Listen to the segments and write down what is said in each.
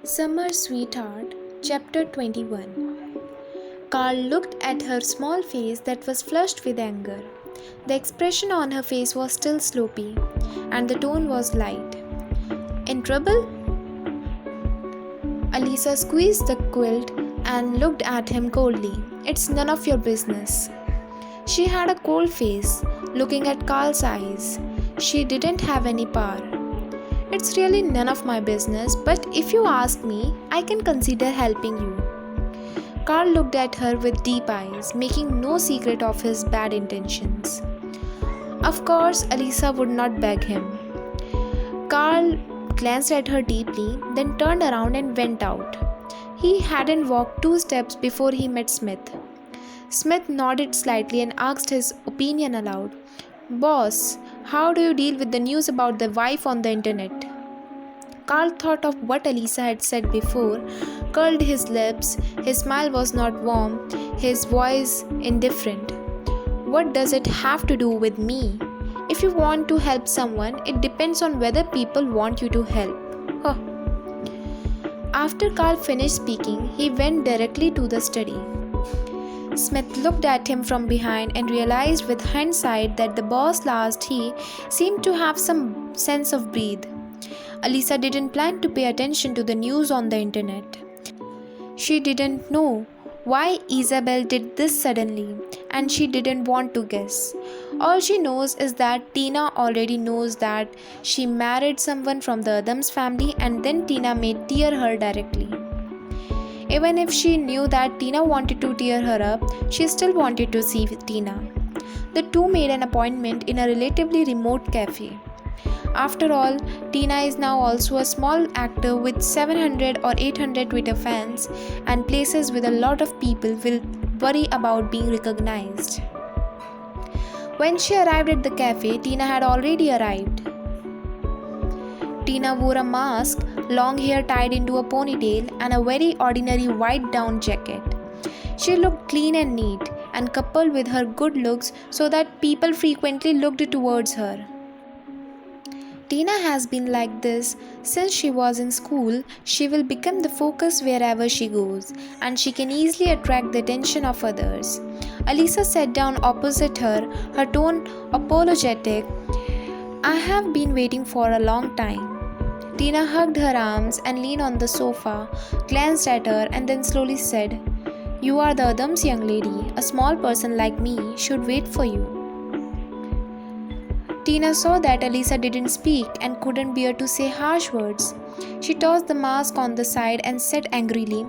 Summer Sweetheart, Chapter 21. Carl looked at her small face that was flushed with anger. The expression on her face was still sloppy, and the tone was light. In trouble? Alisa squeezed the quilt and looked at him coldly. It's none of your business. She had a cold face, looking at Carl's eyes. She didn't have any power. It's really none of my business, but if you ask me, I can consider helping you. Carl looked at her with deep eyes, making no secret of his bad intentions. Of course, Alisa would not beg him. Carl glanced at her deeply, then turned around and went out. He hadn't walked 2 steps before he met Smith. Smith nodded slightly and asked his opinion aloud. Boss, how do you deal with the news about the wife on the internet? Carl thought of what Alisa had said before, curled his lips. His smile was not warm, his voice indifferent. What does it have to do with me? If you want to help someone, it depends on whether people want you to help. Huh. After Carl finished speaking, he went directly to the study. Smith looked at him from behind and realized with hindsight that the boss last he seemed to have some sense of breathe. Alisa didn't plan to pay attention to the news on the internet. She didn't know why Isabel did this suddenly, and she didn't want to guess. All she knows is that Tina already knows that she married someone from the Adams family, and then Tina may tear her directly. Even if she knew that Tina wanted to tear her up, she still wanted to see Tina. The two made an appointment in a relatively remote cafe. After all, Tina is now also a small actor with 700 or 800 Twitter fans, and places with a lot of people will worry about being recognized. When she arrived at the cafe, Tina had already arrived. Tina wore a mask, long hair tied into a ponytail, and a very ordinary white down jacket. She looked clean and neat, and coupled with her good looks so that people frequently looked towards her. Tina has been like this since she was in school. She will become the focus wherever she goes, and she can easily attract the attention of others. Alisa sat down opposite her, her tone apologetic. I have been waiting for a long time. Tina hugged her arms and leaned on the sofa, glanced at her, and then slowly said, You are the Adams young lady. A small person like me should wait for you. Tina saw that Alisa didn't speak and couldn't bear to say harsh words. She tossed the mask on the side and said angrily,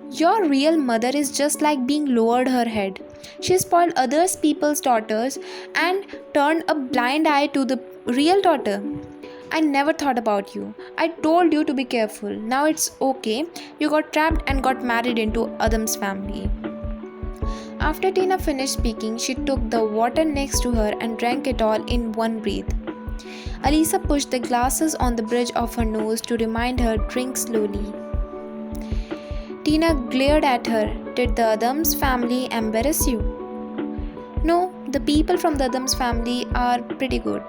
Your real mother is just like being lowered her head. She spoiled other people's daughters and turned a blind eye to the real daughter. I never thought about you. I told you to be careful. Now it's okay. You got trapped and got married into Adam's family. After Tina finished speaking, she took the water next to her and drank it all in one breath. Alisa pushed the glasses on the bridge of her nose to remind her drink slowly. Tina glared at her. Did the Adams family embarrass you? No, the people from the Adams family are pretty good.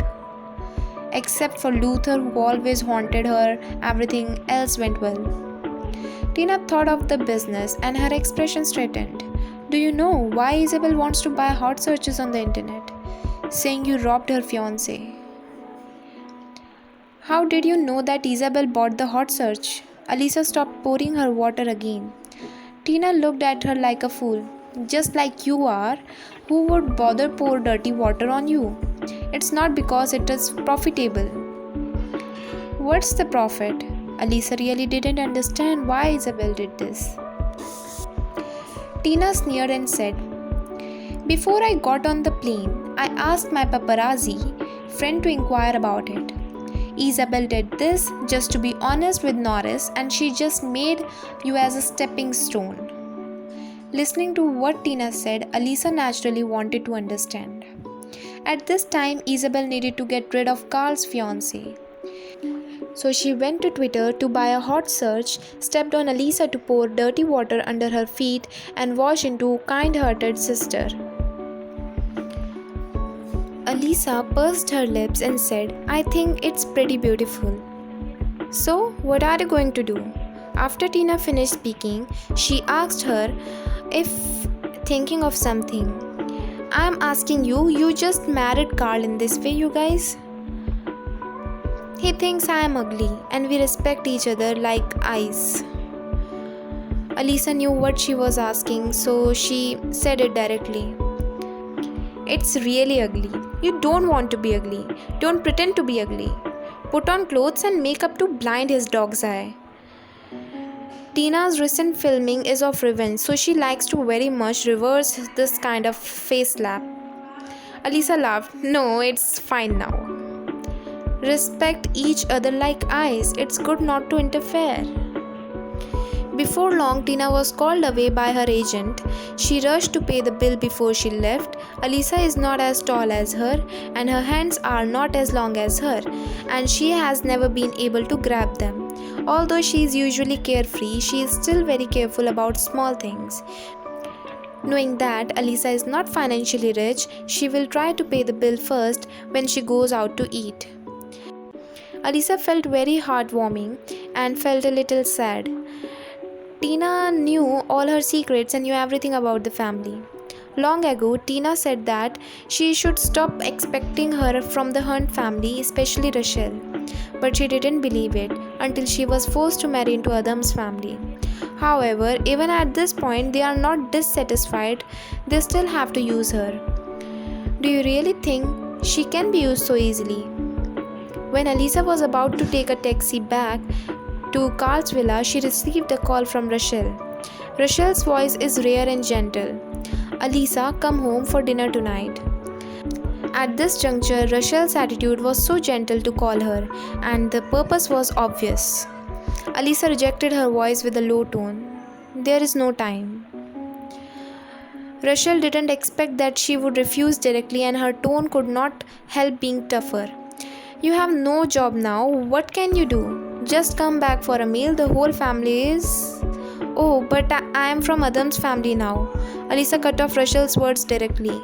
Except for Luther, who always haunted her, everything else went well. Tina thought of the business and her expression straightened. Do you know why Isabel wants to buy hot searches on the internet? Saying you robbed her fiancé. How did you know that Isabel bought the hot search? Alisa stopped pouring her water again. Tina looked at her like a fool. Just like you are, who would bother pour dirty water on you? It's not because it is profitable. What's the profit? Alisa really didn't understand why Isabel did this. Tina sneered and said, Before I got on the plane, I asked my paparazzi friend to inquire about it. Isabel did this just to be honest with Norris, and she just made you as a stepping stone. Listening to what Tina said, Alisa naturally wanted to understand. At this time, Isabel needed to get rid of Carl's fiancé. So she went to Twitter to buy a hot search, stepped on Alisa to pour dirty water under her feet, and wash into kind-hearted sister. Alisa pursed her lips and said, I think it's pretty beautiful. So, what are you going to do? After Tina finished speaking, she asked her if thinking of something. I'm asking you, you just married Carl in this way, you guys? He thinks I am ugly and we respect each other like eyes. Alisa knew what she was asking, so she said it directly. It's really ugly. You don't want to be ugly. Don't pretend to be ugly. Put on clothes and makeup to blind his dog's eye. Tina's recent filming is of revenge, so she likes to very much reverse this kind of face slap. Alisa laughed. No, it's fine now. Respect each other like eyes. It's good not to interfere. Before long, Tina was called away by her agent. She rushed to pay the bill before she left. Alisa is not as tall as her, and her hands are not as long as her, and she has never been able to grab them. Although she is usually carefree, she is still very careful about small things. Knowing that Alisa is not financially rich, she will try to pay the bill first when she goes out to eat. Alisa felt very heartwarming and felt a little sad. Tina knew all her secrets and knew everything about the family. Long ago, Tina said that she should stop expecting her from the Hunt family, especially Rachel. But she didn't believe it until she was forced to marry into Adam's family. However, even at this point, they are not dissatisfied, they still have to use her. Do you really think she can be used so easily? When Alisa was about to take a taxi back to Carl's villa, she received a call from Rachel. Rachel's voice is rare and gentle. Alisa, come home for dinner tonight. At this juncture, Rachel's attitude was so gentle to call her, and the purpose was obvious. Alisa rejected her voice with a low tone. There is no time. Rachel didn't expect that she would refuse directly, and her tone could not help being tougher. You have no job now. What can you do? Just come back for a meal. The whole family is... Oh, but I am from Adam's family now. Alisa cut off Rachel's words directly.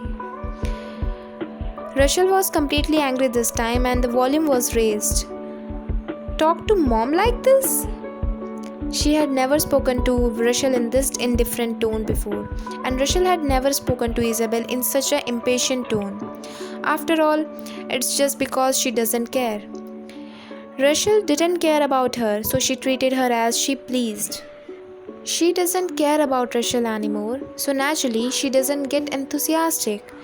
Rachel was completely angry this time and the volume was raised. Talk to mom like this? She had never spoken to Rachel in this indifferent tone before, and Rachel had never spoken to Isabel in such an impatient tone. After all, it's just because she doesn't care. Rachel didn't care about her, so she treated her as she pleased. She doesn't care about Rachel anymore, so naturally she doesn't get enthusiastic.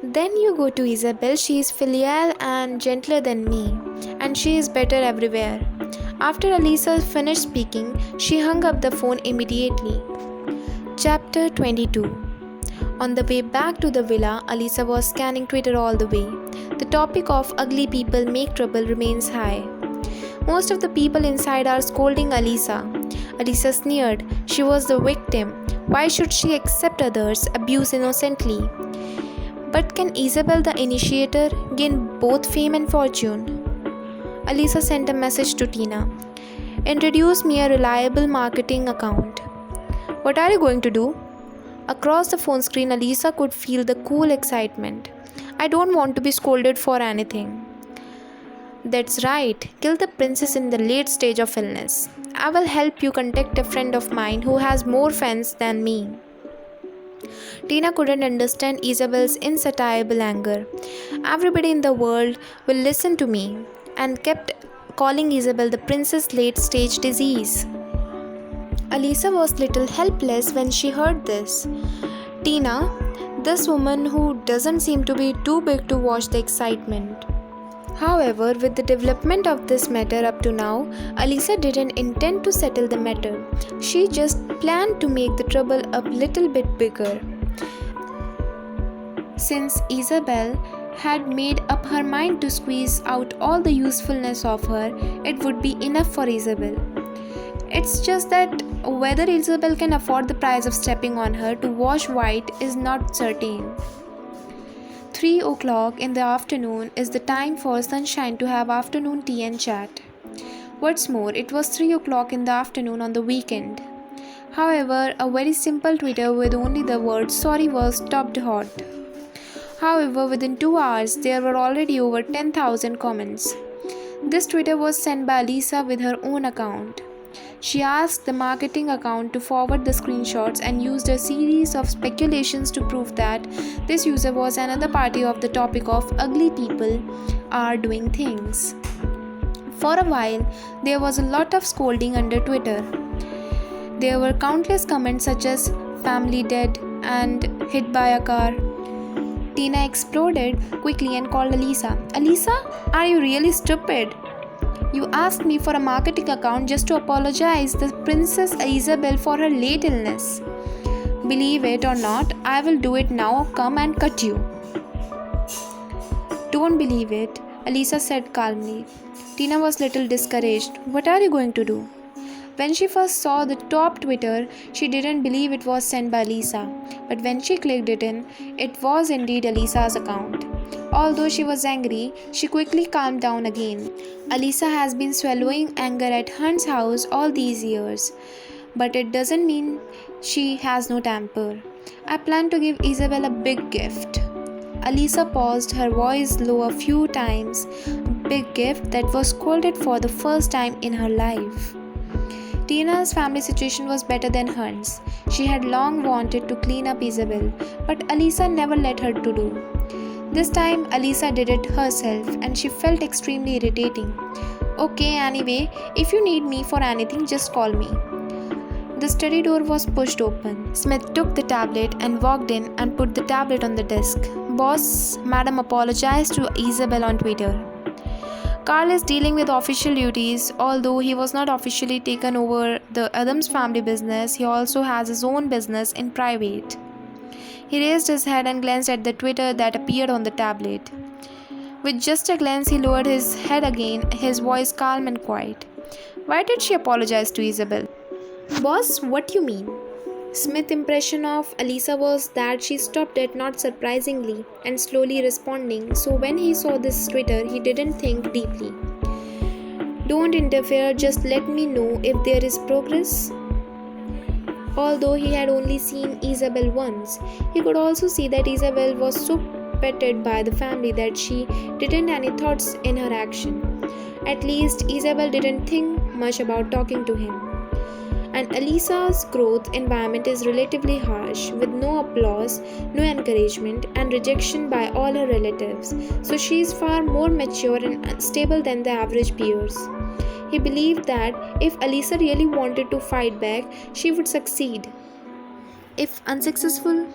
Then you go to Isabel. She is filial and gentler than me, and she is better everywhere. After Alisa finished speaking, she hung up the phone immediately. Chapter 22. On the way back to the villa, Alisa was scanning Twitter all the way. The topic of ugly people make trouble remains high. Most of the people inside are scolding Alisa. Alisa sneered. She was the victim. Why should she accept others' abuse innocently? But can Isabel, the initiator, gain both fame and fortune? Alisa sent a message to Tina. Introduce me a reliable marketing account. What are you going to do? Across the phone screen, Alisa could feel the cool excitement. I don't want to be scolded for anything. That's right. Kill the princess in the late stage of illness. I will help you contact a friend of mine who has more fans than me. Tina couldn't understand Isabel's insatiable anger. Everybody in the world will listen to me, and kept calling Isabel the princess late stage disease. Alisa was little helpless when she heard this. Tina, this woman who doesn't seem to be too big to watch the excitement. However, with the development of this matter up to now, Alisa didn't intend to settle the matter. She just planned to make the trouble a little bit bigger. Since Isabel had made up her mind to squeeze out all the usefulness of her, it would be enough for Isabel. It's just that whether Isabel can afford the price of stepping on her to wash white is not certain. 3 o'clock in the afternoon is the time for Sunshine to have afternoon tea and chat. What's more, it was 3 o'clock in the afternoon on the weekend. However, a very simple Twitter with only the word sorry was topped hot. However, within 2 hours, there were already over 10,000 comments. This Twitter was sent by Alisa with her own account. She asked the marketing account to forward the screenshots and used a series of speculations to prove that this user was another party of the topic of ugly people are doing things. For a while, there was a lot of scolding under Twitter. There were countless comments such as family dead and hit by a car. Tina exploded quickly and called Alisa. Alisa, are you really stupid? You asked me for a marketing account just to apologize to Princess Isabel for her late illness. Believe it or not, I will do it now. Come and cut you. Don't believe it, Alisa said calmly. Tina was little discouraged. What are you going to do? When she first saw the top Twitter, she didn't believe it was sent by Lisa. But when she clicked it in, it was indeed Alisa's account. Although she was angry, she quickly calmed down again. Alisa has been swallowing anger at Hunt's house all these years. But it doesn't mean she has no temper. I plan to give Isabel a big gift. Alisa paused, her voice low a few times. A big gift that was scolded for the first time in her life. Tina's family situation was better than Hunt's. She had long wanted to clean up Isabel, but Alisa never let her to do. This time, Alisa did it herself and she felt extremely irritating. Okay, anyway, if you need me for anything, just call me. The study door was pushed open. Smith took the tablet and walked in and put the tablet on the desk. Boss, madam apologized to Isabel on Twitter. Carl is dealing with official duties. Although he was not officially taken over the Adams family business, he also has his own business in private. He raised his head and glanced at the Twitter that appeared on the tablet. With just a glance, he lowered his head again, his voice calm and quiet. Why did she apologize to Isabel? Boss, what do you mean? Smith's impression of Alisa was that she stopped it not surprisingly and slowly responding, so when he saw this Twitter, he didn't think deeply. Don't interfere, just let me know if there is progress. Although he had only seen Isabel once, he could also see that Isabel was so petted by the family that she didn't have any thoughts in her action. At least Isabel didn't think much about talking to him. And Alisa's growth environment is relatively harsh, with no applause, no encouragement, and rejection by all her relatives, so she is far more mature and stable than the average peers. He believed that if Alisa really wanted to fight back, she would succeed. If unsuccessful,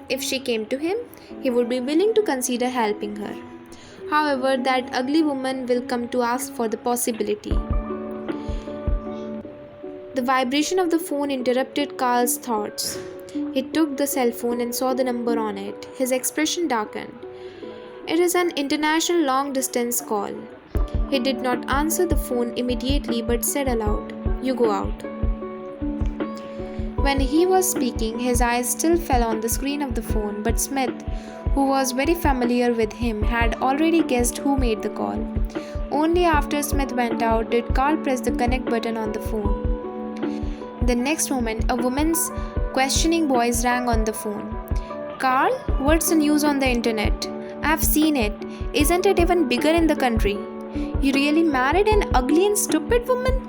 if she came to him, he would be willing to consider helping her. However, that ugly woman will come to ask for the possibility. The vibration of the phone interrupted Carl's thoughts. He took the cell phone and saw the number on it. His expression darkened. It is an international long-distance call. He did not answer the phone immediately but said aloud, "You go out." When he was speaking, his eyes still fell on the screen of the phone, but Smith, who was very familiar with him, had already guessed who made the call. Only after Smith went out did Carl press the connect button on the phone. The next moment, a woman's questioning voice rang on the phone. "Carl, what's the news on the internet? I've seen it. Isn't it even bigger in the country? You really married an ugly and stupid woman?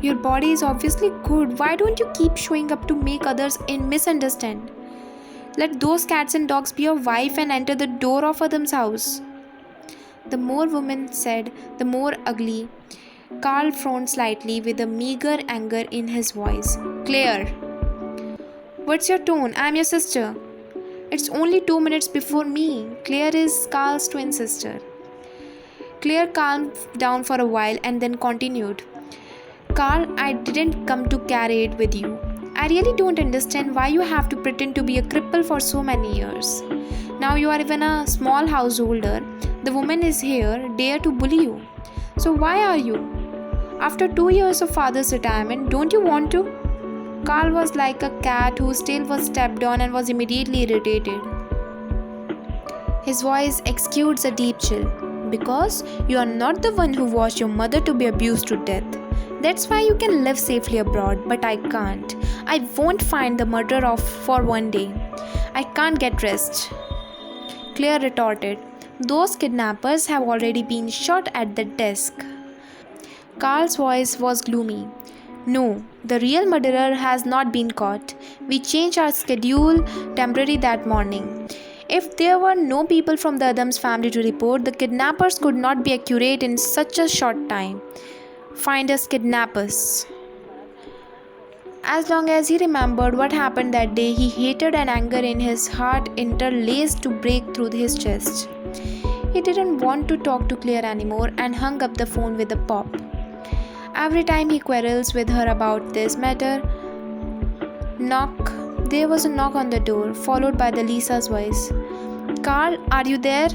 Your body is obviously good. Why don't you keep showing up to make others misunderstand? Let those cats and dogs be your wife and enter the door of Adam's house." The more women said, the more ugly. Carl frowned slightly with a meager anger in his voice. "Claire, what's your tone? I'm your sister." "It's only 2 minutes before me." Claire is Carl's twin sister. Claire calmed down for a while and then continued. "Carl, I didn't come to carry it with you. I really don't understand why you have to pretend to be a cripple for so many years. Now you are even a small householder. The woman is here, dare to bully you. So why are you? After 2 years of father's retirement, don't you want to?" Carl was like a cat whose tail was stepped on and was immediately irritated. His voice exuded a deep chill. "Because you are not the one who watched your mother to be abused to death. That's why you can live safely abroad, but I can't. I won't find the murderer for 1 day. I can't get rest." Claire retorted, "Those kidnappers have already been shot at the desk." Carl's voice was gloomy. No, the real murderer has not been caught. We changed our schedule temporarily that morning. If there were no people from the Adams family to report, the kidnappers could not be accurate in such a short time. Find us kidnappers. As long as he remembered what happened that day, he hated and anger in his heart interlaced to break through his chest. He didn't want to talk to Claire anymore and hung up the phone with a pop. Every time he quarrels with her about this matter, knock. There was a knock on the door, followed by the Lisa's voice. Carl, are you there?